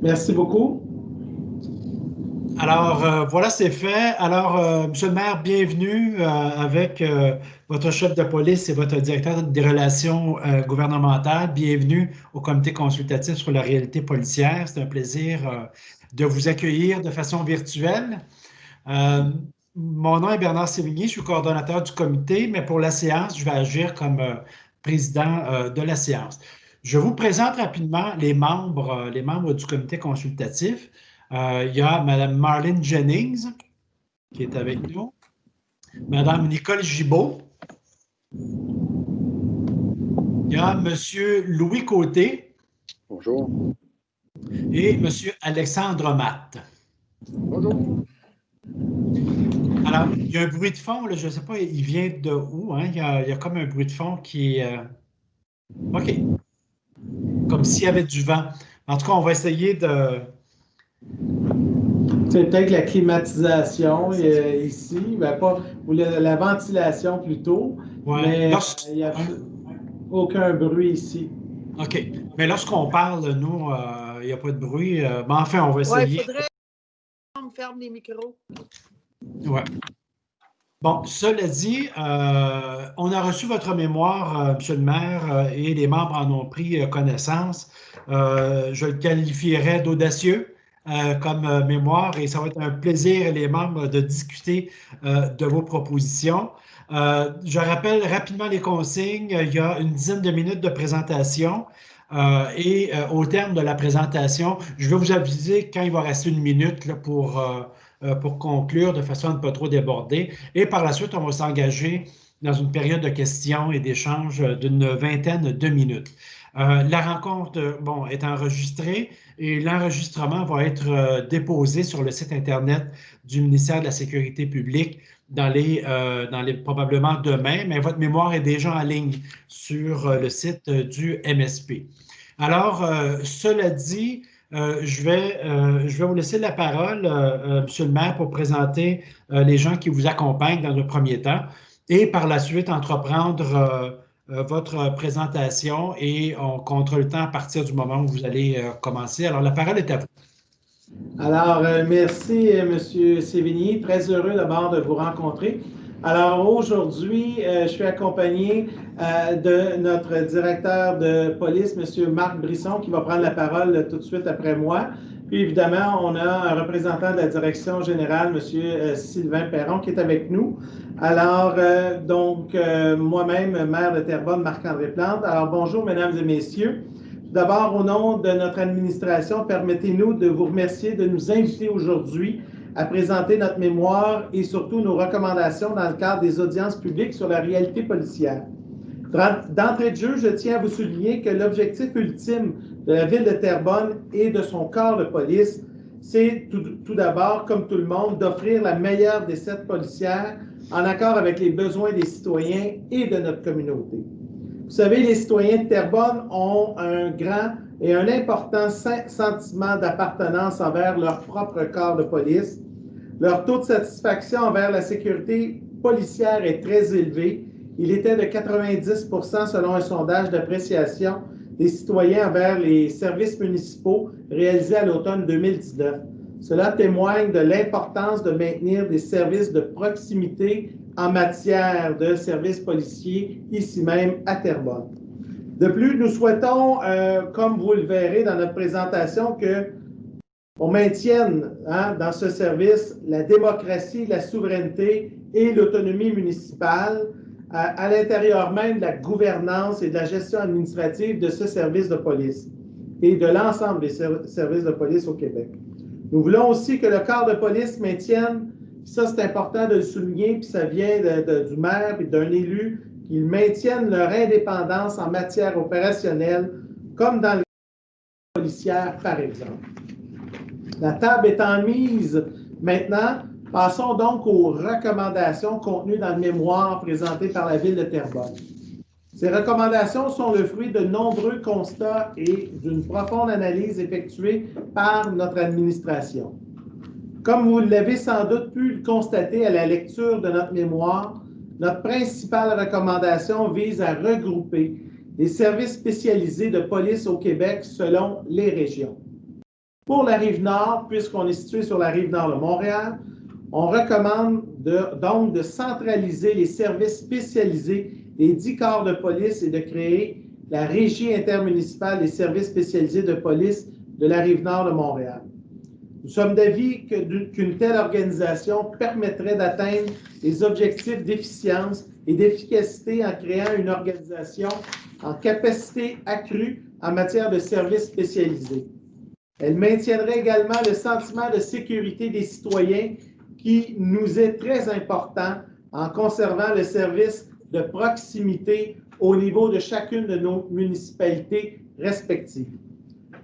Merci beaucoup. Alors, voilà, c'est fait. Alors, Monsieur le maire, bienvenue avec votre chef de police et votre directeur des relations gouvernementales. Bienvenue au comité consultatif sur la réalité policière. C'est un plaisir de vous accueillir de façon virtuelle. Euh, Mon nom est Bernard Sévigny, je suis coordonnateur du comité, mais pour la séance, je vais agir comme président de la séance. Je vous présente rapidement les membres du comité consultatif. Il y a Mme Marlene Jennings qui est avec nous, Mme Nicole Gibault, il y a M. Louis Côté Bonjour. et M. Alexandre Matt. Bonjour. Alors, il y a un bruit de fond, là, je ne sais pas, il vient de où, hein? Il y a comme un bruit de fond qui est... OK, comme s'il y avait du vent. En tout cas, on va essayer de... C'est peut-être la climatisation ici, ben pas, ou la ventilation plutôt, Ouais. mais il n'y a aucun bruit ici. OK. Mais lorsqu'on parle, nous, il n'y a pas de bruit. Mais enfin, on va Ouais, il essayer. faudrait qu'on ferme les micros. Ouais. Bon, cela dit, on a reçu votre mémoire, Monsieur le maire, et les membres en ont pris connaissance. Je le qualifierais d'audacieux comme mémoire et ça va être un plaisir, les membres, de discuter de vos propositions. Je rappelle rapidement les consignes. Il y a une dizaine de minutes de présentation. Et au terme de la présentation, je vais vous aviser quand il va rester une minute là, pour conclure de façon à ne pas trop déborder. Et par la suite, on va s'engager dans une période de questions et d'échanges d'une vingtaine de minutes. La rencontre, bon, est enregistrée et l'enregistrement va être déposé sur le site Internet du ministère de la Sécurité publique probablement demain, mais votre mémoire est déjà en ligne sur le site du MSP. Alors, cela dit, je vais vous laisser la parole, Monsieur le maire, pour présenter les gens qui vous accompagnent dans le premier temps et par la suite entreprendre votre présentation et on comptera le temps à partir du moment où vous allez commencer. Alors, la parole est à vous. Alors, merci, M. Sévigny. Très heureux d'abord de vous rencontrer. Alors, aujourd'hui, je suis accompagné de notre directeur de police, M. Marc Brisson, qui va prendre la parole tout de suite après moi. Puis, évidemment, on a un représentant de la direction générale, M. Sylvain Perron, qui est avec nous. Alors, moi-même, maire de Terrebonne, Marc-André Plante. Alors, bonjour, mesdames et messieurs. D'abord, au nom de notre administration, permettez-nous de vous remercier de nous inviter aujourd'hui à présenter notre mémoire et surtout nos recommandations dans le cadre des audiences publiques sur la réalité policière. D'entrée de jeu, je tiens à vous souligner que l'objectif ultime de la ville de Terrebonne et de son corps de police, c'est tout d'abord, comme tout le monde, d'offrir la meilleure des 7 policières en accord avec les besoins des citoyens et de notre communauté. Vous savez, les citoyens de Terrebonne ont un grand et un important sentiment d'appartenance envers leur propre corps de police. Leur taux de satisfaction envers la sécurité policière est très élevé. Il était de 90 % selon un sondage d'appréciation des citoyens envers les services municipaux réalisé à l'automne 2019. Cela témoigne de l'importance de maintenir des services de proximité en matière de services policiers, ici même à Terrebonne. De plus, nous souhaitons, comme vous le verrez dans notre présentation, qu'on maintienne dans ce service la démocratie, la souveraineté et l'autonomie municipale à l'intérieur même de la gouvernance et de la gestion administrative de ce service de police et de l'ensemble des services de police au Québec. Nous voulons aussi que le corps de police maintienne, ça c'est important de le souligner, puis ça vient du maire et d'un élu, qu'ils maintiennent leur indépendance en matière opérationnelle, comme dans le policière par exemple. La table étant mise maintenant, passons donc aux recommandations contenues dans le mémoire présenté par la ville de Terrebonne. Ces recommandations sont le fruit de nombreux constats et d'une profonde analyse effectuée par notre administration. Comme vous l'avez sans doute pu le constater à la lecture de notre mémoire, notre principale recommandation vise à regrouper les services spécialisés de police au Québec selon les régions. Pour la Rive-Nord, puisqu'on est situé sur la Rive-Nord de Montréal, on recommande donc de centraliser les services spécialisés des 10 corps de police et de créer la Régie intermunicipale des services spécialisés de police de la Rive-Nord de Montréal. Nous sommes d'avis qu'une telle organisation permettrait d'atteindre les objectifs d'efficience et d'efficacité en créant une organisation en capacité accrue en matière de services spécialisés. Elle maintiendrait également le sentiment de sécurité des citoyens qui nous est très important en conservant le service de proximité au niveau de chacune de nos municipalités respectives.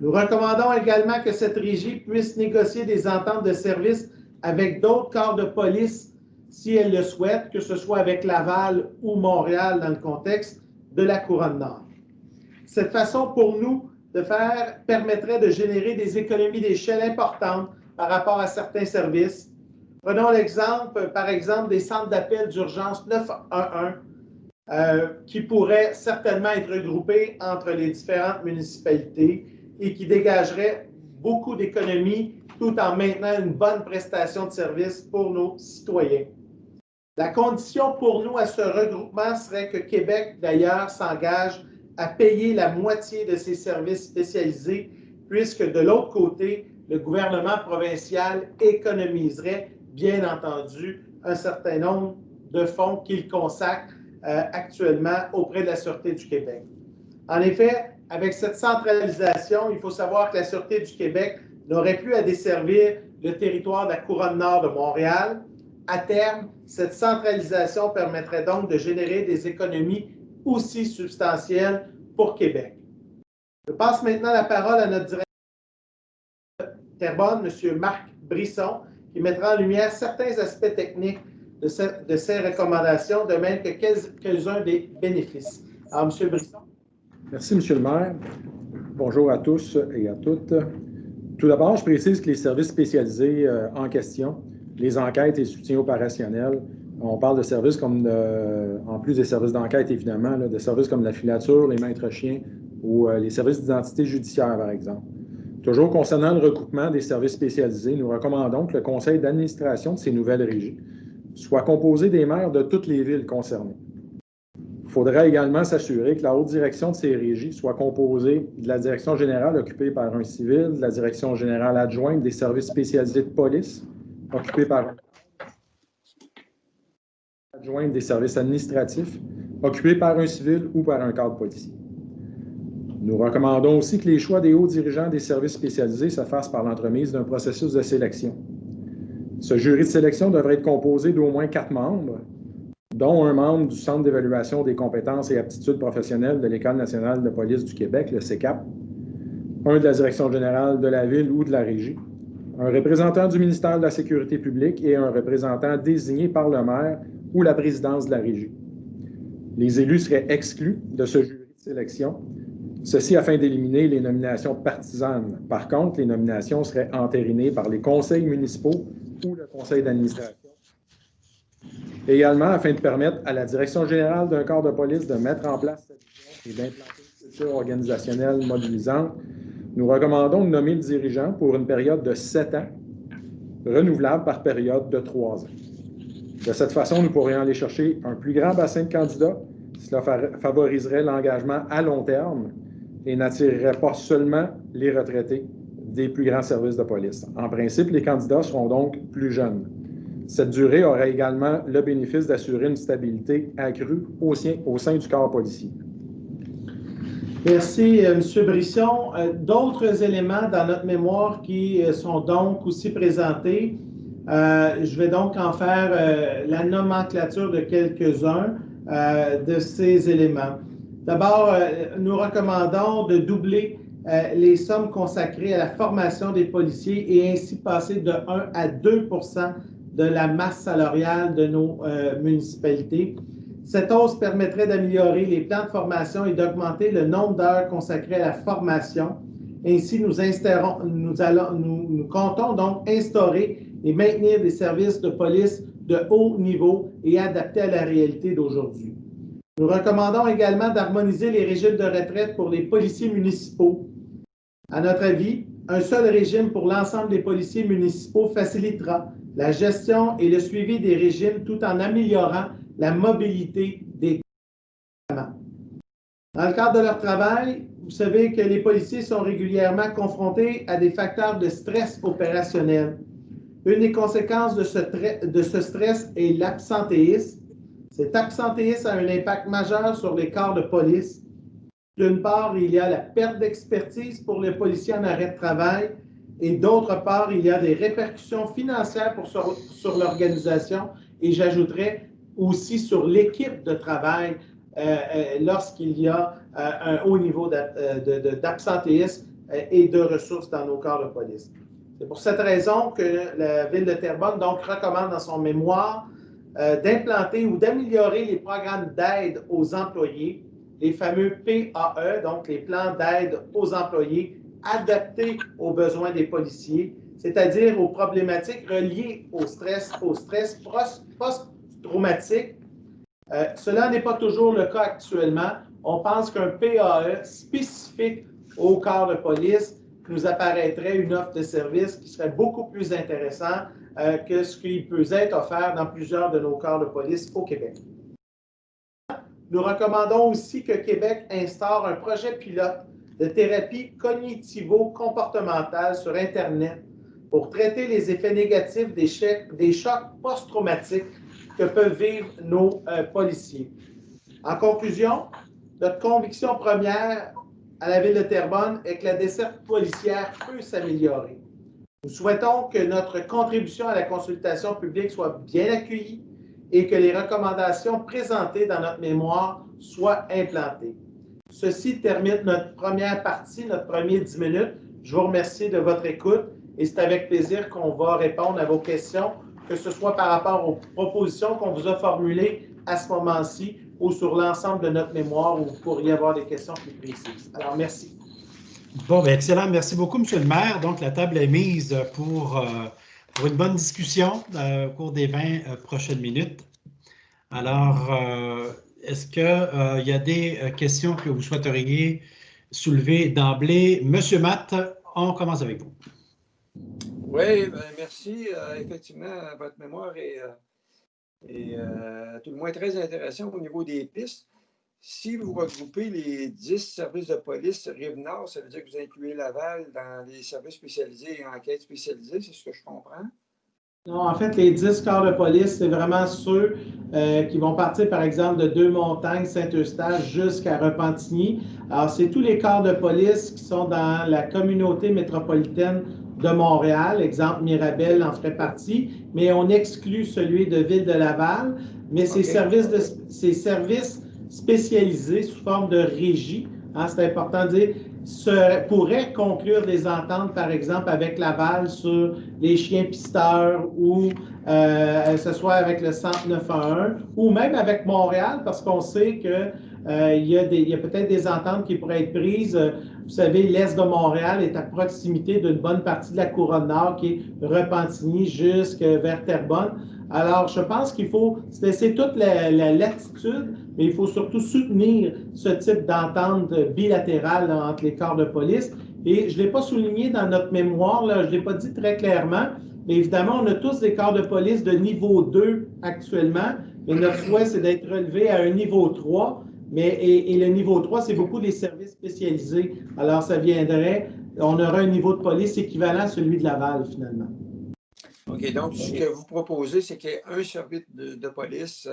Nous recommandons également que cette régie puisse négocier des ententes de service avec d'autres corps de police si elle le souhaite, que ce soit avec Laval ou Montréal dans le contexte de la Couronne-Nord. Cette façon pour nous de faire permettrait de générer des économies d'échelle importantes par rapport à certains services. Prenons l'exemple, par exemple, des centres d'appel d'urgence 911 qui pourraient certainement être regroupés entre les différentes municipalités et qui dégageraient beaucoup d'économies tout en maintenant une bonne prestation de service pour nos citoyens. La condition pour nous à ce regroupement serait que Québec, d'ailleurs, s'engage à payer la moitié de ses services spécialisés, puisque de l'autre côté, le gouvernement provincial économiserait, bien entendu, un certain nombre de fonds qu'il consacre actuellement auprès de la Sûreté du Québec. En effet, avec cette centralisation, il faut savoir que la Sûreté du Québec n'aurait plus à desservir le territoire de la Couronne-Nord de Montréal. À terme, cette centralisation permettrait donc de générer des économies aussi substantielles pour Québec. Je passe maintenant la parole à notre directeur de Terrebonne, M. Marc Brisson, qui mettra en lumière certains aspects techniques de ces recommandations, de même que quelques-uns des bénéfices. Alors, M. Brisson. Merci, M. le maire. Bonjour à tous et à toutes. Tout d'abord, je précise que les services spécialisés en question, les enquêtes et soutiens opérationnels, on parle de services comme, en plus des services d'enquête évidemment, là, de services comme la filature, les maîtres chiens ou les services d'identité judiciaire, par exemple. Toujours concernant le recoupement des services spécialisés, nous recommandons que le conseil d'administration de ces nouvelles régies soit composé des maires de toutes les villes concernées. Il faudra également s'assurer que la haute direction de ces régies soit composée de la direction générale occupée par un civil, de la direction générale adjointe des services spécialisés de police occupée par un adjointe des services administratifs occupée par un civil ou par un cadre policier. Nous recommandons aussi que les choix des hauts dirigeants des services spécialisés se fassent par l'entremise d'un processus de sélection. Ce jury de sélection devrait être composé d'au moins 4 membres, dont un membre du Centre d'évaluation des compétences et aptitudes professionnelles de l'École nationale de police du Québec, le CECAP, un de la direction générale de la ville ou de la régie, un représentant du ministère de la Sécurité publique et un représentant désigné par le maire ou la présidence de la régie. Les élus seraient exclus de ce jury de sélection, ceci afin d'éliminer les nominations partisanes. Par contre, les nominations seraient entérinées par les conseils municipaux ou le conseil d'administration. Également, afin de permettre à la direction générale d'un corps de police de mettre en place cette vision et d'implanter une culture organisationnelle mobilisante, nous recommandons de nommer le dirigeant pour une période de 7 ans, renouvelable par période de 3 ans. De cette façon, nous pourrions aller chercher un plus grand bassin de candidats. Cela favoriserait l'engagement à long terme et n'attirerait pas seulement les retraités des plus grands services de police. En principe, les candidats seront donc plus jeunes. Cette durée aurait également le bénéfice d'assurer une stabilité accrue au sein du corps policier. Merci, M. Brisson. D'autres éléments dans notre mémoire qui sont donc aussi présentés. Je vais donc en faire la nomenclature de quelques-uns de ces éléments. D'abord, nous recommandons de doubler les sommes consacrées à la formation des policiers et ainsi passer de 1 à 2 % de la masse salariale de nos municipalités. Cette hausse permettrait d'améliorer les plans de formation et d'augmenter le nombre d'heures consacrées à la formation. Ainsi, nous comptons donc instaurer et maintenir des services de police de haut niveau et adaptés à la réalité d'aujourd'hui. Nous recommandons également d'harmoniser les régimes de retraite pour les policiers municipaux. À notre avis, Un seul régime pour l'ensemble des policiers municipaux facilitera la gestion et le suivi des régimes tout en améliorant la mobilité des clients. Dans le cadre de leur travail, vous savez que les policiers sont régulièrement confrontés à des facteurs de stress opérationnel. Une des conséquences de ce stress est l'absentéisme. Cet absentéisme a un impact majeur sur les corps de police. D'une part, il y a la perte d'expertise pour les policiers en arrêt de travail et d'autre part, il y a des répercussions financières sur l'organisation et j'ajouterais aussi sur l'équipe de travail lorsqu'il y a un haut niveau d'absentéisme et de ressources dans nos corps de police. C'est pour cette raison que la Ville de Terrebonne donc recommande dans son mémoire d'implanter ou d'améliorer les programmes d'aide aux employés, les fameux PAE, donc les plans d'aide aux employés adaptés aux besoins des policiers, c'est-à-dire aux problématiques reliées au stress post-traumatique. Cela n'est pas toujours le cas actuellement. On pense qu'un PAE spécifique au corps de police nous apparaîtrait une offre de service qui serait beaucoup plus intéressant que ce qui peut être offert dans plusieurs de nos corps de police au Québec. Nous recommandons aussi que Québec instaure un projet pilote de thérapie cognitivo-comportementale sur Internet pour traiter les effets négatifs des chocs post-traumatiques que peuvent vivre nos policiers. En conclusion, notre conviction première à la Ville de Terrebonne est que la desserte policière peut s'améliorer. Nous souhaitons que notre contribution à la consultation publique soit bien accueillie et que les recommandations présentées dans notre mémoire soient implantées. Ceci termine notre première partie, notre premier 10 minutes. Je vous remercie de votre écoute et c'est avec plaisir qu'on va répondre à vos questions, que ce soit par rapport aux propositions qu'on vous a formulées à ce moment-ci ou sur l'ensemble de notre mémoire où vous pourriez avoir des questions plus précises. Alors, merci. Bon, bien, excellent. Merci beaucoup, M. le maire. Donc, la table est mise pour une bonne discussion au cours des 20 prochaines minutes. Alors, est-ce qu'il y a des questions que vous souhaiteriez soulever d'emblée? Monsieur Matt, on commence avec vous. Oui, merci. Effectivement, votre mémoire est tout le moins très intéressant au niveau des pistes. Si vous regroupez les 10 services de police Rive-Nord, ça veut dire que vous incluez Laval dans les services spécialisés et enquêtes spécialisées, c'est ce que je comprends? Non, en fait, les 10 corps de police, c'est vraiment ceux qui vont partir, par exemple, de Deux-Montagnes, Saint-Eustache jusqu'à Repentigny. Alors, c'est tous les corps de police qui sont dans la communauté métropolitaine de Montréal. Exemple, Mirabel en ferait partie, mais on exclut celui de Ville-de-Laval. Mais ces services spécialisés sous forme de régie, hein, c'est important de dire, pourraient conclure des ententes, par exemple, avec Laval sur les chiens pisteurs ou ce soit avec le Centre 911 ou même avec Montréal, parce qu'on sait qu'il y a peut-être des ententes qui pourraient être prises. Vous savez, l'Est de Montréal est à proximité d'une bonne partie de la Couronne Nord qui est Repentigny jusqu'à vers Terrebonne. Alors, je pense qu'il faut laisser toute la latitude, mais il faut surtout soutenir ce type d'entente bilatérale là, entre les corps de police. Et je ne l'ai pas souligné dans notre mémoire, là, je ne l'ai pas dit très clairement, mais évidemment, on a tous des corps de police de niveau 2 actuellement, mais notre souhait, c'est d'être relevé à un niveau 3. Et le niveau 3, c'est beaucoup des services spécialisés. Alors, ça viendrait, on aurait un niveau de police équivalent à celui de Laval, finalement. OK, donc ce que vous proposez, c'est qu'il y ait un service de police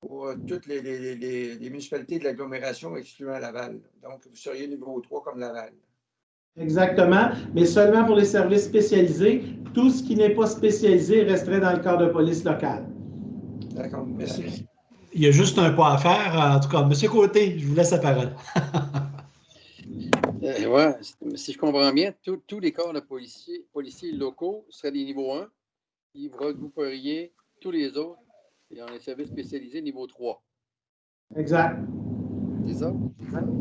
pour toutes les municipalités de l'agglomération excluant Laval. Donc, vous seriez niveau 3 comme Laval. Exactement, mais seulement pour les services spécialisés. Tout ce qui n'est pas spécialisé resterait dans le corps de police local. D'accord, merci. Il y a juste un pas à faire. En tout cas, M. Côté, je vous laisse la parole. Ouais, si je comprends bien, tous les corps de policiers locaux seraient des niveaux 1, et vous regrouperiez tous les autres dans les services spécialisés niveau 3. Exact. C'est ça?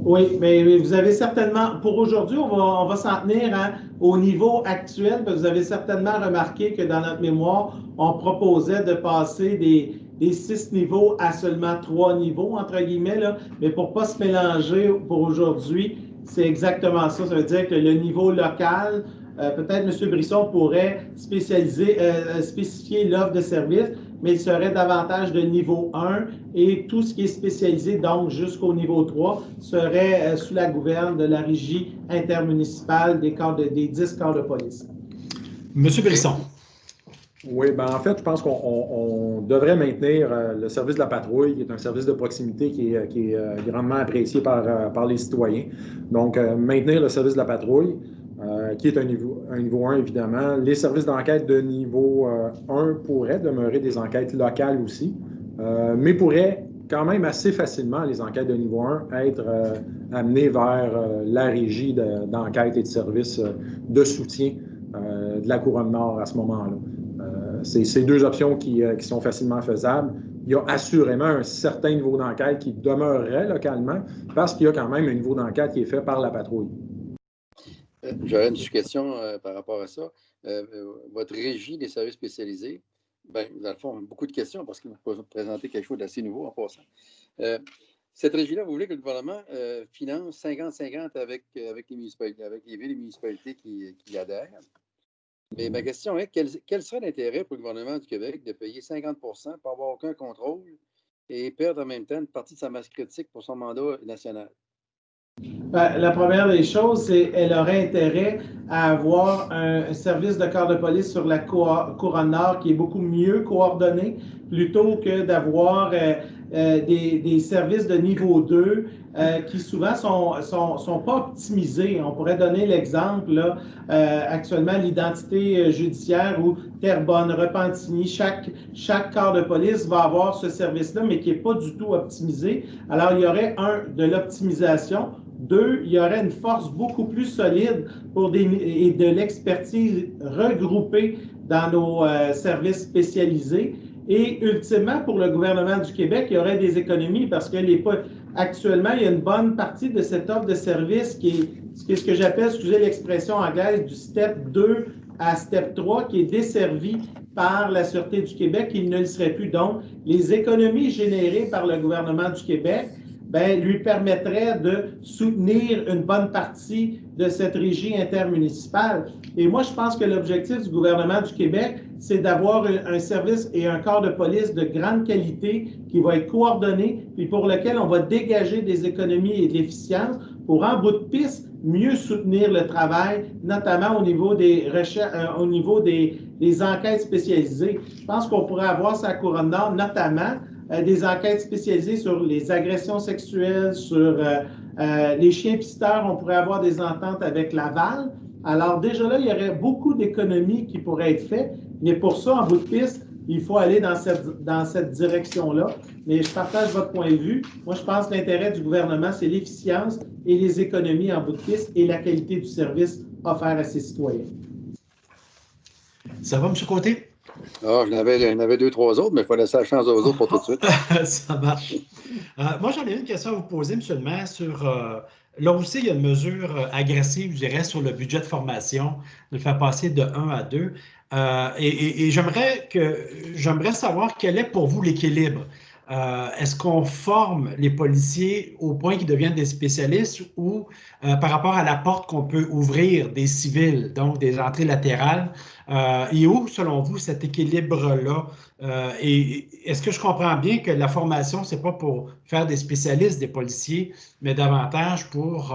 Oui, mais vous avez certainement, pour aujourd'hui, on va s'en tenir au niveau actuel, parce que vous avez certainement remarqué que dans notre mémoire, on proposait de passer des 6 niveaux à seulement 3 niveaux, entre guillemets, là, mais pour ne pas se mélanger pour aujourd'hui, c'est exactement ça. Ça veut dire que le niveau local, peut-être M. Brisson pourrait spécifier l'offre de service, mais il serait davantage de niveau 1 et tout ce qui est spécialisé, donc jusqu'au niveau 3, serait sous la gouverne de la régie intermunicipale des 10 corps de police. M. Brisson. Oui, ben en fait, je pense qu'on devrait maintenir le service de la patrouille, qui est un service de proximité qui est grandement apprécié par les citoyens. Donc, maintenir le service de la patrouille, qui est un niveau 1, évidemment. Les services d'enquête de niveau 1 pourraient demeurer des enquêtes locales aussi, mais pourraient quand même assez facilement, les enquêtes de niveau 1, être amenées vers la régie d'enquête et de services de soutien de la Couronne-Nord à ce moment-là. C'est deux options qui sont facilement faisables. Il y a assurément un certain niveau d'enquête qui demeurerait localement parce qu'il y a quand même un niveau d'enquête qui est fait par la patrouille. J'aurais une question par rapport à ça. Votre régie des services spécialisés, bien, dans le fond, beaucoup de questions parce que vous présentez quelque chose d'assez nouveau en passant. Cette régie-là, vous voulez que le gouvernement finance 50-50 avec les municipalités, avec les villes et municipalités qui adhèrent. Mais ma question est, quel serait l'intérêt pour le gouvernement du Québec de payer 50 pour avoir aucun contrôle et perdre en même temps une partie de sa masse critique pour son mandat national? Ben, la première des choses, c'est qu'elle aurait intérêt à avoir un service de corps de police sur la Couronne-Nord qui est beaucoup mieux coordonné plutôt que d'avoir des services de niveau 2 qui souvent sont pas optimisés. On pourrait donner l'exemple, là, actuellement, l'identité judiciaire où Terrebonne, Repentigny, chaque corps de police va avoir ce service-là, mais qui n'est pas du tout optimisé. Alors, il y aurait de l'optimisation. 2, il y aurait une force beaucoup plus solide et de l'expertise regroupée dans nos services spécialisés. Et ultimement, pour le gouvernement du Québec, il y aurait des économies parce que actuellement, il y a une bonne partie de cette offre de service qui est ce que j'appelle, excusez l'expression anglaise, du step 2 à step 3 qui est desservi par la Sûreté du Québec, il ne le serait plus. Donc, les économies générées par le gouvernement du Québec lui permettrait de soutenir une bonne partie de cette régie intermunicipale. Et moi, je pense que l'objectif du gouvernement du Québec, c'est d'avoir un service et un corps de police de grande qualité qui va être coordonné, puis pour lequel on va dégager des économies et de l'efficience pour, en bout de piste, mieux soutenir le travail, notamment au niveau des recherches, au niveau des enquêtes spécialisées. Je pense qu'on pourrait avoir sur la Couronne-Nord, notamment, des enquêtes spécialisées sur les agressions sexuelles, sur les chiens pisteurs. On pourrait avoir des ententes avec Laval. Alors déjà là, il y aurait beaucoup d'économies qui pourraient être faites, mais pour ça, en bout de piste, il faut aller dans cette direction-là. Mais je partage votre point de vue. Moi, je pense que l'intérêt du gouvernement, c'est l'efficience et les économies en bout de piste et la qualité du service offert à ses citoyens. Ça va, M. Côté? Ah, j'en avais 2-3 autres, mais il faut laisser la chance aux autres pour tout de suite. Ça marche. Moi, j'en ai une question à vous poser, M. le maire, sur... là aussi, il y a une mesure agressive, je dirais, sur le budget de formation, de le faire passer de 1 à 2. Et j'aimerais savoir quel est pour vous l'équilibre. Est-ce qu'on forme les policiers au point qu'ils deviennent des spécialistes ou par rapport à la porte qu'on peut ouvrir des civils, donc des entrées latérales? Et où, selon vous, cet équilibre-là? Et est-ce que je comprends bien que la formation, ce n'est pas pour faire des spécialistes, des policiers, mais davantage pour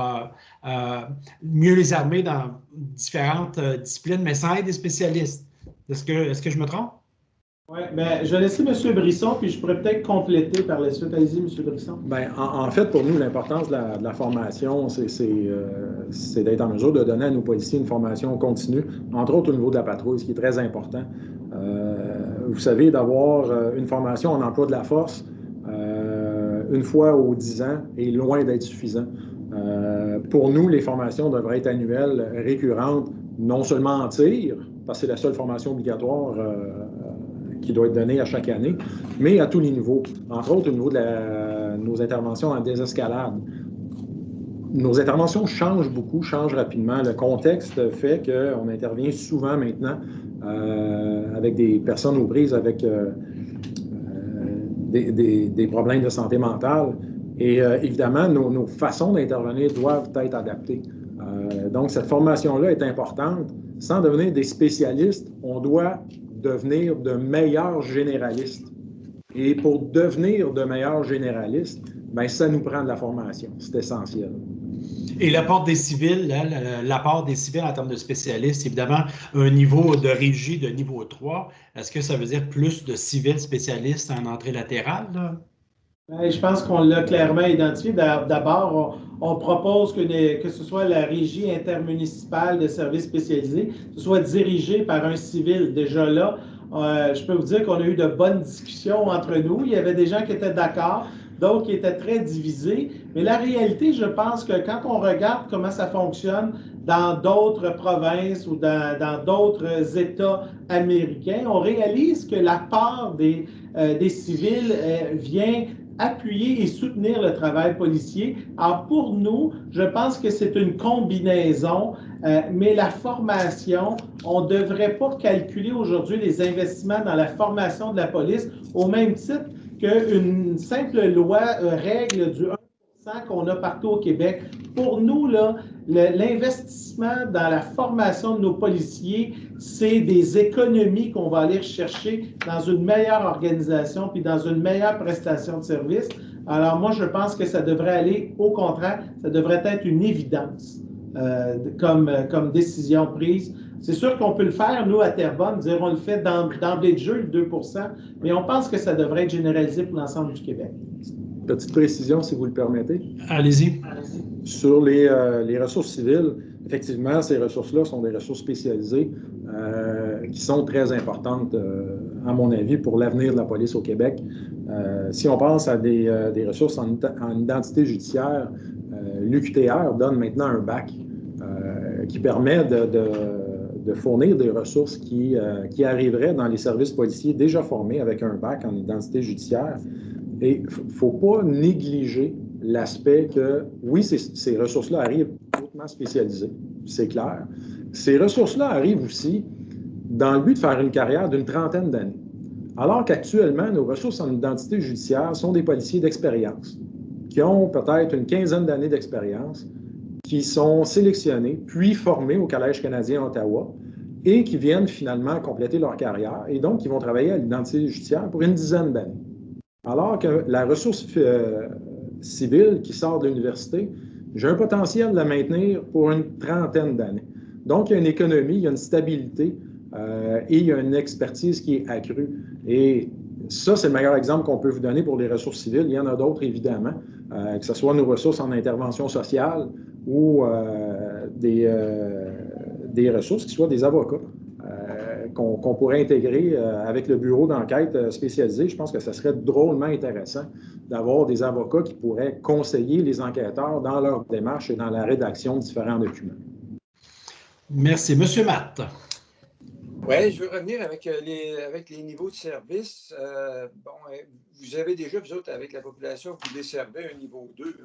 mieux les armer dans différentes disciplines, mais sans être des spécialistes? Est-ce que je me trompe? Oui, bien, je vais laisser M. Brisson, puis je pourrais peut-être compléter par la suite. Allez-y, M. Brisson. Bien, en fait, pour nous, l'importance de la formation, c'est d'être en mesure de donner à nos policiers une formation continue, entre autres au niveau de la patrouille, ce qui est très important. Vous savez, d'avoir une formation en emploi de la force une fois aux 10 ans est loin d'être suffisant. Pour nous, les formations devraient être annuelles, récurrentes, non seulement en tir, parce que c'est la seule formation obligatoire qui doit être donnée à chaque année, mais à tous les niveaux. Entre autres, au niveau de nos interventions en désescalade. Nos interventions changent beaucoup, changent rapidement. Le contexte fait qu'on intervient souvent maintenant avec des personnes aux prises avec des problèmes de santé mentale. Et évidemment, nos façons d'intervenir doivent être adaptées. Donc, cette formation-là est importante. Sans devenir des spécialistes, on doit devenir de meilleurs généralistes. Et pour devenir de meilleurs généralistes, bien, ça nous prend de la formation. C'est essentiel. Et l'apport des civils, l'apport des civils en termes de spécialistes, évidemment, un niveau de régie de niveau 3, est-ce que ça veut dire plus de civils spécialistes en entrée latérale, là? Je pense qu'on l'a clairement identifié. D'abord, on propose que ce soit la régie intermunicipale de services spécialisés, que ce soit dirigé par un civil. Déjà là, je peux vous dire qu'on a eu de bonnes discussions entre nous. Il y avait des gens qui étaient d'accord, d'autres qui étaient très divisés. Mais la réalité, je pense que quand on regarde comment ça fonctionne dans d'autres provinces ou dans d'autres États américains, on réalise que la part des civils vient appuyer et soutenir le travail policier. Alors, pour nous, je pense que c'est une combinaison, mais la formation, on ne devrait pas calculer aujourd'hui les investissements dans la formation de la police au même titre qu'une simple loi règle du 1% qu'on a partout au Québec. Pour nous, là, l'investissement dans la formation de nos policiers, c'est des économies qu'on va aller chercher dans une meilleure organisation puis dans une meilleure prestation de service. Alors moi, je pense que ça devrait aller au contraire, ça devrait être une évidence comme décision prise. C'est sûr qu'on peut le faire, nous, à Terrebonne, dire on le fait d'emblée de jeu, le 2%, mais on pense que ça devrait être généralisé pour l'ensemble du Québec. Petite précision, si vous le permettez. Allez-y. Sur les ressources civiles, effectivement, ces ressources-là sont des ressources spécialisées qui sont très importantes, à mon avis, pour l'avenir de la police au Québec. Si on pense à des ressources en identité judiciaire, l'UQTR donne maintenant un bac qui permet de fournir des ressources qui arriveraient dans les services policiers déjà formés avec un bac en identité judiciaire. Et il ne faut pas négliger l'aspect que, oui, ces ressources-là arrivent hautement spécialisées, c'est clair. Ces ressources-là arrivent aussi dans le but de faire une carrière d'une trentaine d'années. Alors qu'actuellement, nos ressources en identité judiciaire sont des policiers d'expérience, qui ont peut-être une quinzaine d'années d'expérience, qui sont sélectionnés, puis formés au Collège canadien à Ottawa, et qui viennent finalement compléter leur carrière, et donc qui vont travailler à l'identité judiciaire pour une dizaine d'années. Alors que la ressource civile qui sort de l'université, j'ai un potentiel de la maintenir pour une trentaine d'années. Donc, il y a une économie, il y a une stabilité et il y a une expertise qui est accrue. Et ça, c'est le meilleur exemple qu'on peut vous donner pour les ressources civiles. Il y en a d'autres, évidemment, que ce soit nos ressources en intervention sociale ou des ressources qui soient des avocats. Qu'on pourrait intégrer avec le bureau d'enquête spécialisé. Je pense que ce serait drôlement intéressant d'avoir des avocats qui pourraient conseiller les enquêteurs dans leur démarche et dans la rédaction de différents documents. Merci. Monsieur Matt. Oui, je veux revenir avec les niveaux de service. Vous avez déjà, vous autres, avec la population, vous desservez un niveau 2.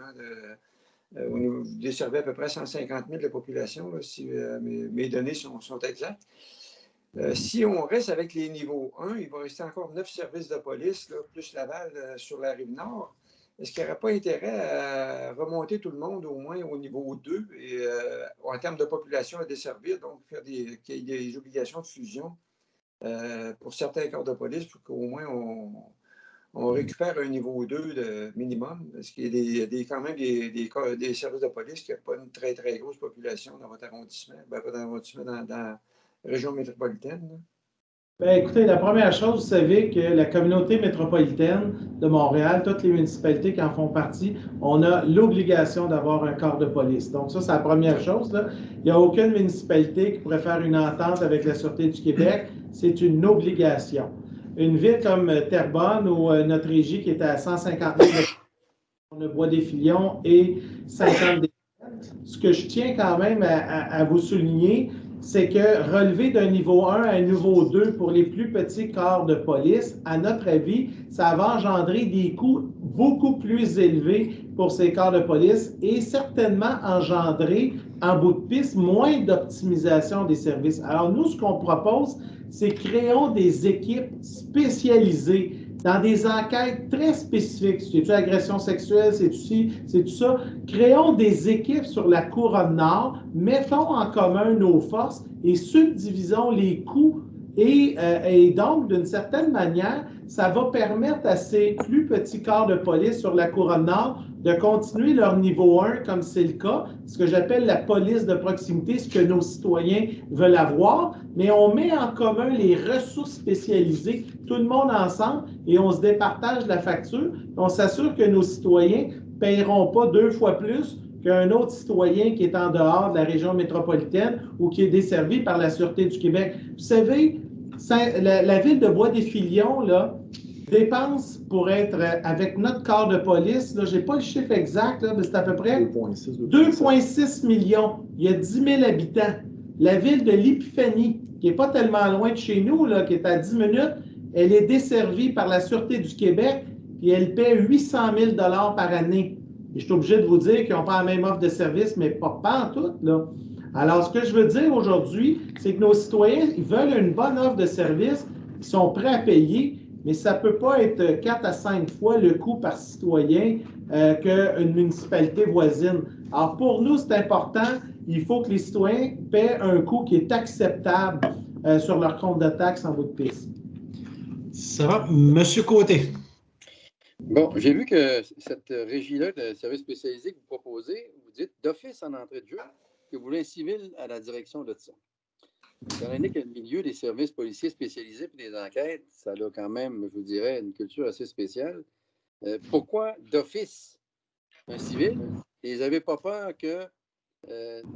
Vous desservez à peu près 150 000 de population, là, si mes données sont exactes. Si on reste avec les niveaux 1, il va rester encore 9 services de police, là, plus Laval sur la Rive-Nord. Est-ce qu'il n'y aurait pas intérêt à remonter tout le monde au moins au niveau 2 et en termes de population à desservir, donc faire qu'il y ait des obligations de fusion pour certains corps de police pour qu'au moins on récupère un niveau 2 de minimum? Parce qu'il y a quand même des services de police qui n'ont pas une très, très grosse population dans votre arrondissement, pas dans l'arrondissement, dans la région métropolitaine. Bien, écoutez, la première chose, vous savez que la communauté métropolitaine de Montréal, toutes les municipalités qui en font partie, on a l'obligation d'avoir un corps de police. Donc ça, c'est la première chose, là. Il n'y a aucune municipalité qui pourrait faire une entente avec la Sûreté du Québec. C'est une obligation. Une ville comme Terrebonne ou notre régie qui est à 150 000, on a Bois-des-Filions et 50 des. Ce que je tiens quand même à vous souligner, c'est que relever d'un niveau 1 à un niveau 2 pour les plus petits corps de police, à notre avis, ça va engendrer des coûts beaucoup plus élevés pour ces corps de police et certainement engendrer, en bout de piste, moins d'optimisation des services. Alors nous, ce qu'on propose, c'est créons des équipes spécialisées dans des enquêtes très spécifiques. C'est-tu agression sexuelle, c'est-tu ci, c'est-tu ça? Créons des équipes sur la couronne nord, mettons en commun nos forces et subdivisons les coûts et donc, d'une certaine manière, ça va permettre à ces plus petits corps de police sur la couronne nord de continuer leur niveau 1, comme c'est le cas, ce que j'appelle la police de proximité, ce que nos citoyens veulent avoir, mais on met en commun les ressources spécialisées, tout le monde ensemble, et on se départage la facture. On s'assure que nos citoyens ne paieront pas 2 fois plus qu'un autre citoyen qui est en dehors de la région métropolitaine ou qui est desservi par la Sûreté du Québec. Vous savez, la ville de Bois-des-Filions, là, dépense pour être avec notre corps de police, je n'ai pas le chiffre exact, là, mais c'est à peu près 2,6 millions. Il y a 10 000 habitants. La ville de l'Épiphanie, qui n'est pas tellement loin de chez nous, là, qui est à 10 minutes, elle est desservie par la Sûreté du Québec et elle paie 800 000 $ par année. Et je suis obligé de vous dire qu'ils n'ont pas la même offre de service, mais pas en tout, là. Alors, ce que je veux dire aujourd'hui, c'est que nos citoyens, ils veulent une bonne offre de service, ils sont prêts à payer, mais ça ne peut pas être 4 à 5 fois le coût par citoyen qu'une municipalité voisine. Alors, pour nous, c'est important, il faut que les citoyens paient un coût qui est acceptable sur leur compte de taxes en bout de piste. Ça va. Monsieur Côté. Bon, j'ai vu que cette régie-là de services spécialisés que vous proposez, vous dites d'office en entrée de jeu que vous voulez un civil à la direction de ça. Étant donné que le milieu des services policiers spécialisés et des enquêtes, ça a quand même, je vous dirais, une culture assez spéciale. Pourquoi d'office un civil? Et vous n'avez pas peur que,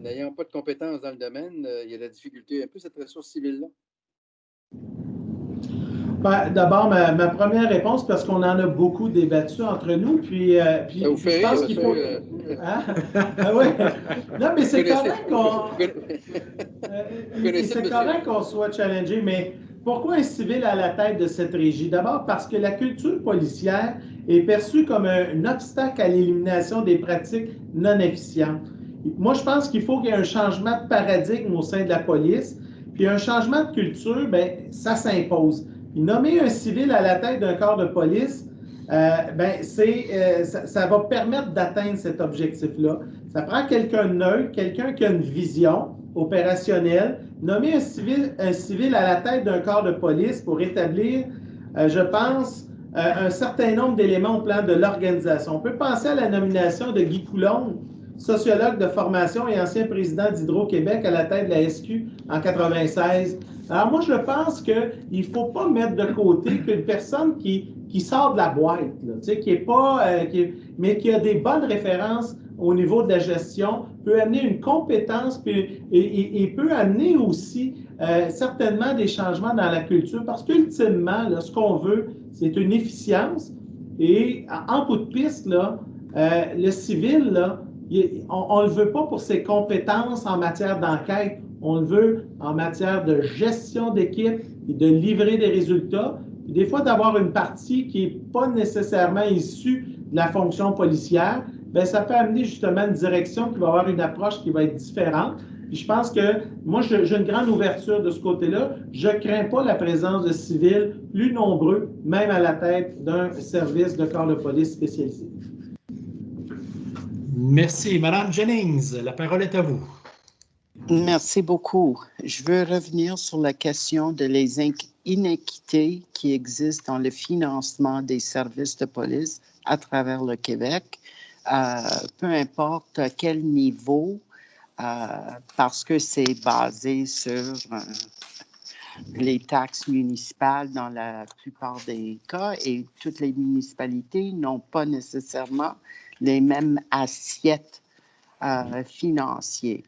n'ayant pas de compétences dans le domaine, il y a de la difficulté un peu cette ressource civile-là? Ben, d'abord, ma première réponse, parce qu'on en a beaucoup débattu entre nous, puis je pense qu'il faut... Hein? Ah ouais. Non, mais c'est correct qu'on soit challengé, mais pourquoi un civil à la tête de cette régie? D'abord, parce que la culture policière est perçue comme un obstacle à l'élimination des pratiques non efficientes. Moi, je pense qu'il faut qu'il y ait un changement de paradigme au sein de la police, puis un changement de culture, bien, ça s'impose. Nommer un civil à la tête d'un corps de police, ça va permettre d'atteindre cet objectif-là. Ça prend quelqu'un de neutre, quelqu'un qui a une vision opérationnelle. Nommer un civil à la tête d'un corps de police pour établir, je pense, un certain nombre d'éléments au plan de l'organisation. On peut penser à la nomination de Guy Coulombe, sociologue de formation et ancien président d'Hydro-Québec à la tête de la SQ en 1996. Alors moi, je pense qu'il ne faut pas mettre de côté qu'une personne qui sort de la boîte, là, mais qui a des bonnes références au niveau de la gestion, peut amener une compétence et peut amener aussi certainement des changements dans la culture, parce qu'ultimement, ce qu'on veut, c'est une efficience. Et en bout de piste, là, le civil, là, on ne le veut pas pour ses compétences en matière d'enquête, on le veut en matière de gestion d'équipe et de livrer des résultats. Et des fois, d'avoir une partie qui n'est pas nécessairement issue de la fonction policière, bien, ça peut amener justement une direction qui va avoir une approche qui va être différente. Puis je pense que moi, j'ai une grande ouverture de ce côté-là. Je ne crains pas la présence de civils plus nombreux, même à la tête d'un service de corps de police spécialisé. Merci. Madame Jennings, la parole est à vous. Merci beaucoup. Je veux revenir sur la question de les inéquités qui existent dans le financement des services de police à travers le Québec, peu importe à quel niveau, parce que c'est basé sur les taxes municipales dans la plupart des cas et toutes les municipalités n'ont pas nécessairement les mêmes assiettes financières.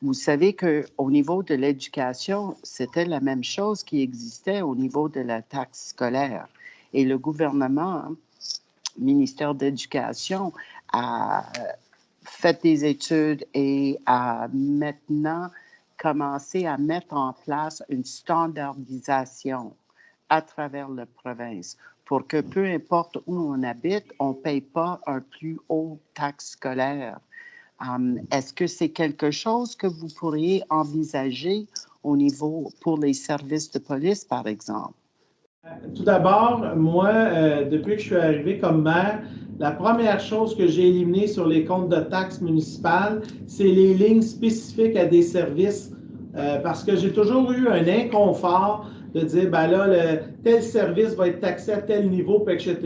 Vous savez qu'au niveau de l'éducation, c'était la même chose qui existait au niveau de la taxe scolaire. Et le gouvernement, le ministère de l'Éducation, a fait des études et a maintenant commencé à mettre en place une standardisation à travers la province pour que peu importe où on habite, on ne paye pas un plus haut taxe scolaire. Est-ce que c'est quelque chose que vous pourriez envisager au niveau pour les services de police, par exemple? Tout d'abord, moi, depuis que je suis arrivé comme maire, la première chose que j'ai éliminée sur les comptes de taxes municipales, c'est les lignes spécifiques à des services, parce que j'ai toujours eu un inconfort de dire, ben là, tel service va être taxé à tel niveau, etc.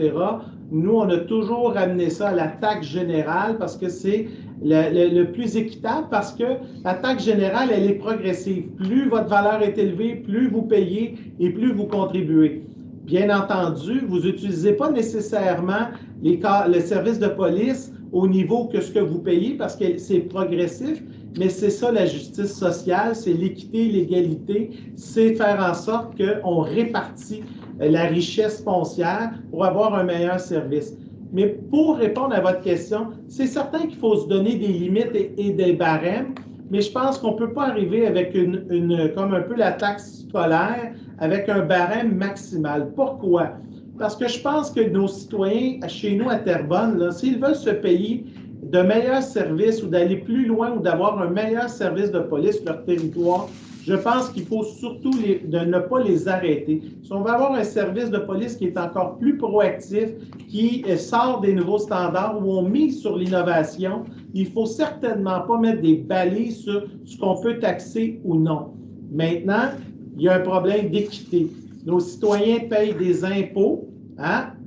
Nous, on a toujours ramené ça à la taxe générale parce que c'est le plus équitable, parce que la taxe générale, elle est progressive. Plus votre valeur est élevée, plus vous payez et plus vous contribuez. Bien entendu, vous n'utilisez pas nécessairement le service de police au niveau que ce que vous payez parce que c'est progressif, mais c'est ça la justice sociale, c'est l'équité, l'égalité, c'est faire en sorte qu'on répartit la richesse foncière pour avoir un meilleur service. Mais pour répondre à votre question, c'est certain qu'il faut se donner des limites et des barèmes, mais je pense qu'on ne peut pas arriver avec comme un peu la taxe scolaire, avec un barème maximal. Pourquoi? Parce que je pense que nos citoyens, chez nous à Terrebonne, s'ils veulent se payer de meilleurs services ou d'aller plus loin ou d'avoir un meilleur service de police sur leur territoire, je pense qu'il faut surtout de ne pas les arrêter. Si on veut avoir un service de police qui est encore plus proactif, qui sort des nouveaux standards, où on mise sur l'innovation, il ne faut certainement pas mettre des balises sur ce qu'on peut taxer ou non. Maintenant, il y a un problème d'équité. Nos citoyens payent des impôts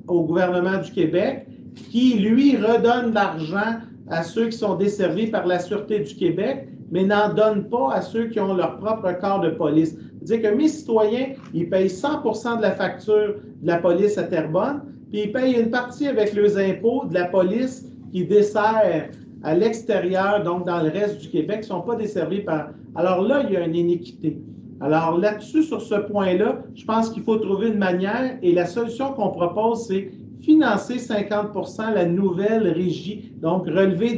au gouvernement du Québec qui, lui, redonne l'argent à ceux qui sont desservis par la Sûreté du Québec, mais n'en donne pas à ceux qui ont leur propre corps de police. C'est-à-dire que mes citoyens, ils payent 100% de la facture de la police à Terrebonne, puis ils payent une partie avec leurs impôts de la police qui dessert à l'extérieur, donc dans le reste du Québec, qui ne sont pas desservis par... Alors là, il y a une inéquité. Alors là-dessus, sur ce point-là, je pense qu'il faut trouver une manière, et la solution qu'on propose, c'est financer 50% la nouvelle régie, donc relever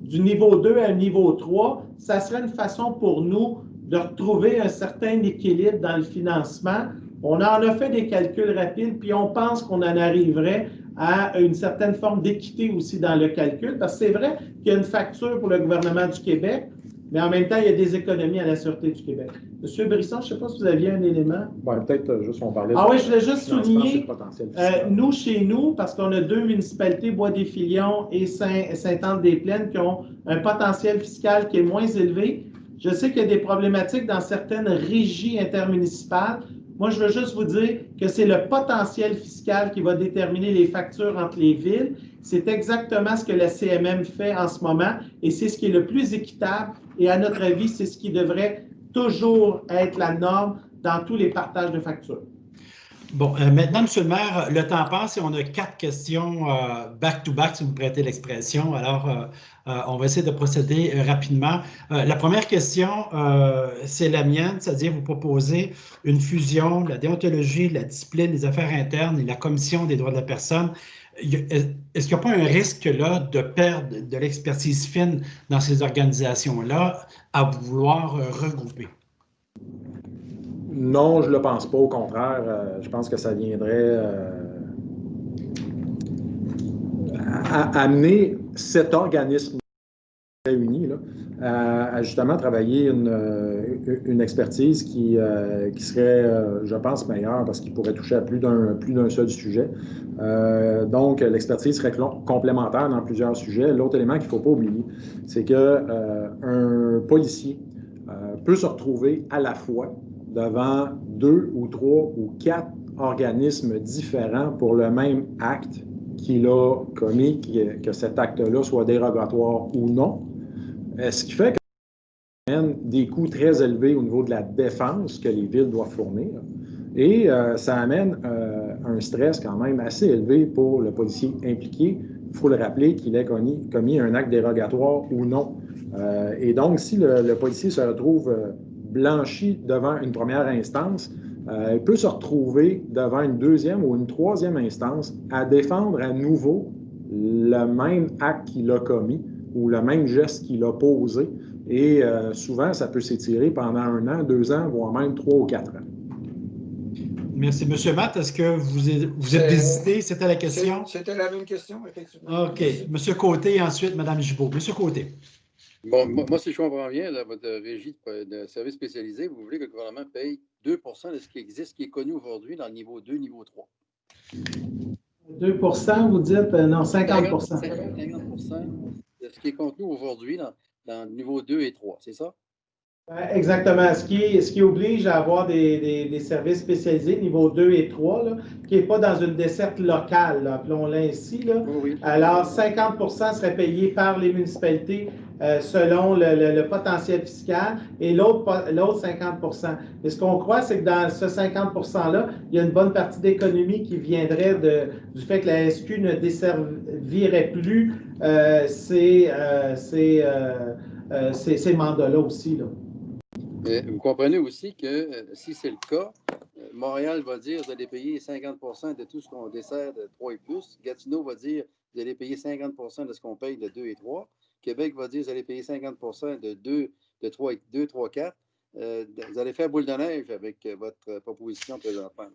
du niveau 2 à un niveau 3, ça serait une façon pour nous de retrouver un certain équilibre dans le financement. On en a fait des calculs rapides, puis on pense qu'on en arriverait à une certaine forme d'équité aussi dans le calcul, parce que c'est vrai qu'il y a une facture pour le gouvernement du Québec, mais en même temps, il y a des économies à la Sûreté du Québec. Monsieur Brisson, je ne sais pas si vous aviez un élément. Peut-être juste on parlait oui, je voulais juste souligner, nous, chez nous, parce qu'on a 2 municipalités, Bois-des-Filions et Sainte-Anne-des-Plaines, qui ont un potentiel fiscal qui est moins élevé. Je sais qu'il y a des problématiques dans certaines régies intermunicipales. Moi, je veux juste vous dire que c'est le potentiel fiscal qui va déterminer les factures entre les villes. C'est exactement ce que la CMM fait en ce moment et c'est ce qui est le plus équitable. Et à notre avis, c'est ce qui devrait toujours être la norme dans tous les partages de factures. Bon, maintenant, M. le maire, le temps passe et on a 4 questions back-to-back, si vous me prêtez l'expression. Alors, on va essayer de procéder rapidement. La première question, c'est la mienne, c'est-à-dire vous proposez une fusion de la déontologie, de la discipline, des affaires internes et la commission des droits de la personne. Est-ce qu'il n'y a pas un risque là de perdre de l'expertise fine dans ces organisations-là à vouloir regrouper? Non, je ne le pense pas. Au contraire, je pense que ça viendrait amener cet organisme réuni là, à justement travailler une expertise qui serait, je pense, meilleure parce qu'il pourrait toucher à plus d'un seul sujet. Donc, l'expertise serait complémentaire dans plusieurs sujets. L'autre élément qu'il ne faut pas oublier, c'est qu'un policier peut se retrouver à la fois devant 2 ou 3 ou 4 organismes différents pour le même acte qu'il a commis, que cet acte-là soit dérogatoire ou non. Ce qui fait que ça amène des coûts très élevés au niveau de la défense que les villes doivent fournir. Et ça amène un stress quand même assez élevé pour le policier impliqué. Il faut le rappeler qu'il ait commis un acte dérogatoire ou non. Et donc, si le policier se retrouve blanchi devant une première instance, il peut se retrouver devant une deuxième ou une troisième instance à défendre à nouveau le même acte qu'il a commis ou le même geste qu'il a posé. Et souvent, ça peut s'étirer pendant 1 an, 2 ans, voire même 3 ou 4 ans. Merci. Monsieur Matt, est-ce que vous êtes hésité? C'était la question? C'était la même question, effectivement. OK. Monsieur Côté et ensuite Mme Gibault. Monsieur Côté. Bon, moi, si je comprends bien, là, votre régie de services spécialisés, vous voulez que le gouvernement paye 2 de ce qui existe, qui est connu aujourd'hui dans le niveau 2, niveau 3. 2 vous dites, non, 50 50 de ce qui est contenu aujourd'hui dans le niveau 2 et 3, c'est ça? Exactement. Ce qui oblige à avoir des services spécialisés niveau 2 et 3, là, qui n'est pas dans une desserte locale, appelons-la ainsi. Là. Oui. Alors, 50 serait payé par les municipalités selon le potentiel fiscal et l'autre 50 Mais ce qu'on croit, c'est que dans ce 50 %-là, il y a une bonne partie d'économie qui viendrait du fait que la SQ ne desservirait plus ces mandats-là aussi. Là. Vous comprenez aussi que si c'est le cas, Montréal va dire vous allez payer 50 de tout ce qu'on dessert de 3 et plus. Gatineau va dire vous allez payer 50 de ce qu'on paye de 2 et 3. Québec va dire vous allez payer 50 de 2, 3 et 2, 3, 4. Vous allez faire boule de neige avec votre proposition présentement.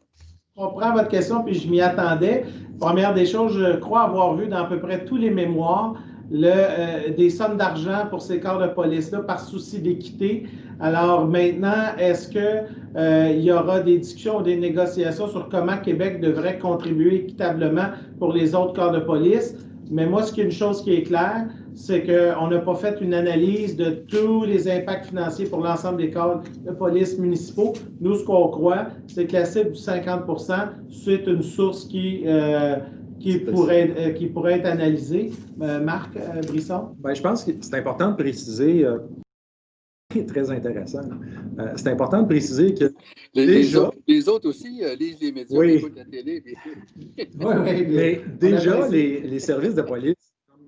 Je comprends votre question, puis je m'y attendais. Première des choses, je crois avoir vu dans à peu près tous les mémoires des sommes d'argent pour ces corps de police-là par souci d'équité. Alors maintenant, est-ce qu'il y aura des discussions ou des négociations sur comment Québec devrait contribuer équitablement pour les autres corps de police? Mais moi, une chose qui est claire, c'est qu'on n'a pas fait une analyse de tous les impacts financiers pour l'ensemble des corps de police municipaux. Nous, ce qu'on croit, c'est que la cible du 50 c'est une source qui pourrait être analysée. Marc Brisson? Bien, je pense que c'est important de préciser, très intéressant, c'est important de préciser que les autres aussi lisent les médias, oui, écoutent la télé. mais déjà, les services de police,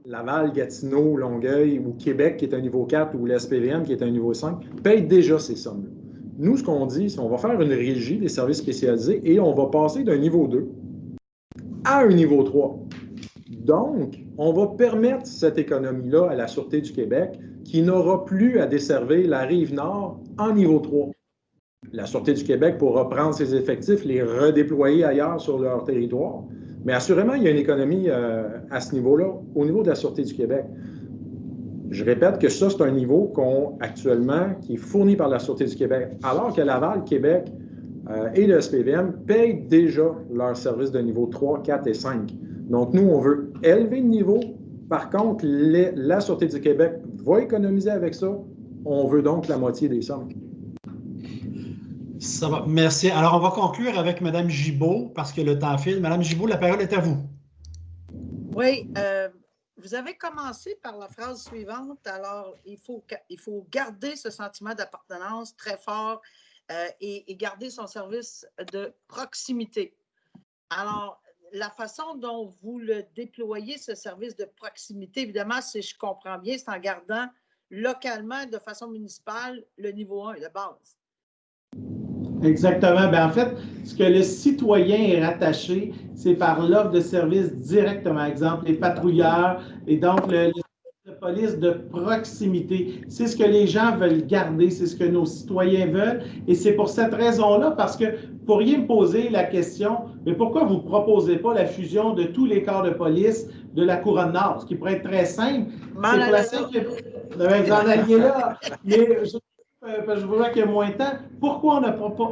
Laval, Gatineau, Longueuil ou Québec, qui est un niveau 4, ou l'SPVM, qui est un niveau 5, payent déjà ces sommes-là. Nous, ce qu'on dit, c'est qu'on va faire une régie des services spécialisés et on va passer d'un niveau 2 à un niveau 3. Donc, on va permettre cette économie-là à la Sûreté du Québec qui n'aura plus à desservir la Rive-Nord en niveau 3. La Sûreté du Québec pourra prendre ses effectifs, les redéployer ailleurs sur leur territoire. Mais assurément, il y a une économie à ce niveau-là, au niveau de la Sûreté du Québec. Je répète que ça, c'est un niveau qui est fourni par la Sûreté du Québec, alors que Laval, Québec et le SPVM payent déjà leurs services de niveau 3, 4 et 5. Donc, nous, on veut élever le niveau. Par contre, la Sûreté du Québec va économiser avec ça. On veut donc la moitié des sommes. Ça va, merci. Alors, on va conclure avec Mme Gibault parce que le temps file. Mme Gibault, la parole est à vous. Oui, vous avez commencé par la phrase suivante. Alors, il faut garder ce sentiment d'appartenance très fort et garder son service de proximité. Alors, la façon dont vous le déployez, ce service de proximité, évidemment, si je comprends bien, c'est en gardant localement, de façon municipale, le niveau 1 de base. Exactement. Bien, en fait, ce que le citoyen est rattaché, c'est par l'offre de services directement. Exemple, les patrouilleurs et donc le de police de proximité. C'est ce que les gens veulent garder, c'est ce que nos citoyens veulent. Et c'est pour cette raison-là, parce que vous pourriez me poser la question, mais pourquoi vous ne proposez pas la fusion de tous les corps de police de la Couronne Nord? Ce qui pourrait être très simple. C'est pour la simple... Vous en alliez là. Mais je voudrais qu'il y ait moins de temps. Pourquoi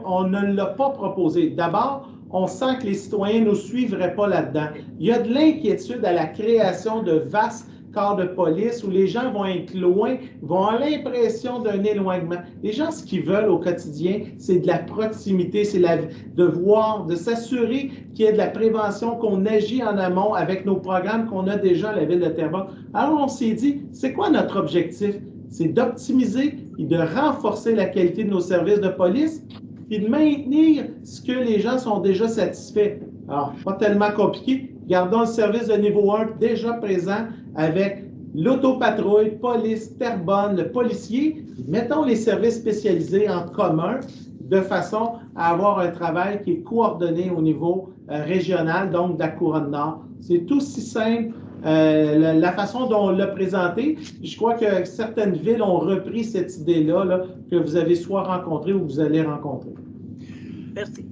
on ne l'a pas proposé? D'abord, on sent que les citoyens ne nous suivraient pas là-dedans. Il y a de l'inquiétude à la création de vastes corps de police où les gens vont être loin, vont avoir l'impression d'un éloignement. Les gens, ce qu'ils veulent au quotidien, c'est de la proximité, c'est de s'assurer qu'il y ait de la prévention, qu'on agit en amont avec nos programmes qu'on a déjà à la ville de Terrebonne. Alors, on s'est dit, c'est quoi notre objectif? C'est d'optimiser et de renforcer la qualité de nos services de police et de maintenir ce que les gens sont déjà satisfaits. Alors, pas tellement compliqué. Gardons le service de niveau 1 déjà présent avec l'autopatrouille, police, Terrebonne, le policier. Mettons les services spécialisés en commun de façon à avoir un travail qui est coordonné au niveau régional, donc de la Couronne Nord. C'est aussi simple. La façon dont on l'a présenté, je crois que certaines villes ont repris cette idée-là que vous avez soit rencontrée ou vous allez rencontrer. Merci.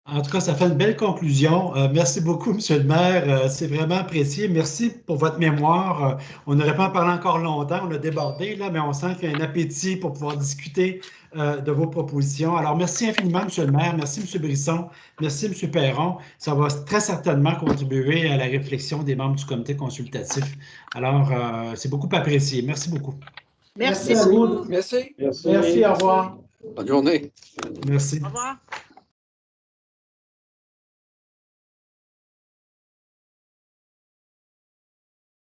En tout cas, ça fait une belle conclusion. Merci beaucoup, Monsieur le maire. C'est vraiment apprécié. Merci pour votre mémoire. On n'aurait pas en parlé encore longtemps. On a débordé, là, mais on sent qu'il y a un appétit pour pouvoir discuter de vos propositions. Alors, merci infiniment, Monsieur le maire. Merci, Monsieur Brisson. Merci, Monsieur Perron. Ça va très certainement contribuer à la réflexion des membres du comité consultatif. Alors, c'est beaucoup apprécié. Merci beaucoup. Merci à vous. beaucoup. Merci. Merci, au revoir. Bonne journée. Merci. Au revoir.